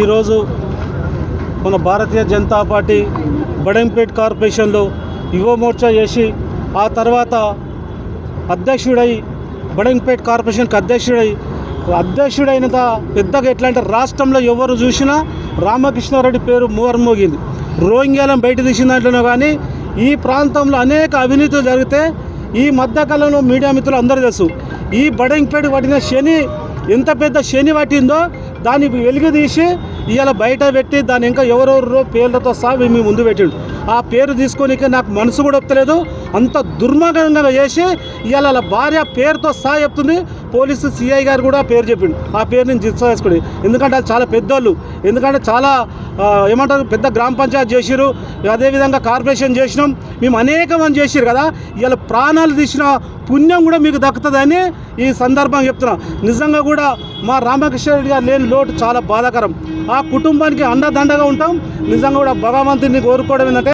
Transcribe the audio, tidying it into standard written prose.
ఈరోజు మన భారతీయ జనతా పార్టీ బడంపేట్ కార్పొరేషన్లో యువ మోర్చా చేసి ఆ తర్వాత అధ్యక్షుడై బడంపేట్ కార్పొరేషన్కి అధ్యక్షుడైన పెద్దగా ఎట్లా అంటే రాష్ట్రంలో ఎవరు చూసినా రామకృష్ణారెడ్డి పేరు మోగింది. రోహింగ్యాలను బయట తీసిన దాంట్లోనే కానీ ఈ ప్రాంతంలో అనేక అవినీతులు జరిగితే ఈ మధ్యకాలంలో మీడియా మిత్రులు అందరూ తెలుసు. ఈ బడంపేట్ పట్టిన శని ఎంత పెద్ద శని పట్టిందో దాన్ని వెలుగు తీసి ఇవాళ బయట పెట్టి దాని ఇంకా ఎవరెవరో పేర్లతో సహా మీ ముందు పెట్టిండు. ఆ పేరు తీసుకొనికే నాకు మనసు కూడా ఒప్పలేదు. అంత దుర్మార్గంగా చేసి ఇవాళ వాళ్ళ భార్య పేరుతో సహా చెప్తుంది. పోలీసు సిఐ గారు కూడా పేరు చెప్పిండు. ఆ పేరు నేను జిస్తా చేసుకుని, ఎందుకంటే అది చాలా పెద్దోళ్ళు, ఎందుకంటే చాలా ఏమంటారు పెద్ద గ్రామ పంచాయతీ చేసిరు, అదేవిధంగా కార్పొరేషన్ చేసినాం, మేము అనేక మంది చేసిరు కదా. ఇవాళ ప్రాణాలు తీసిన పుణ్యం కూడా మీకు దక్కుతుందని ఈ సందర్భంగా చెప్తున్నా. నిజంగా కూడా మా రామకృష్ణారెడ్డి గారు లేని లోటు చాలా బాధాకరం. ఆ కుటుంబానికి అండదండగా ఉంటాం. నిజంగా కూడా భగవంతుని కోరుకోవడం ఏంటంటే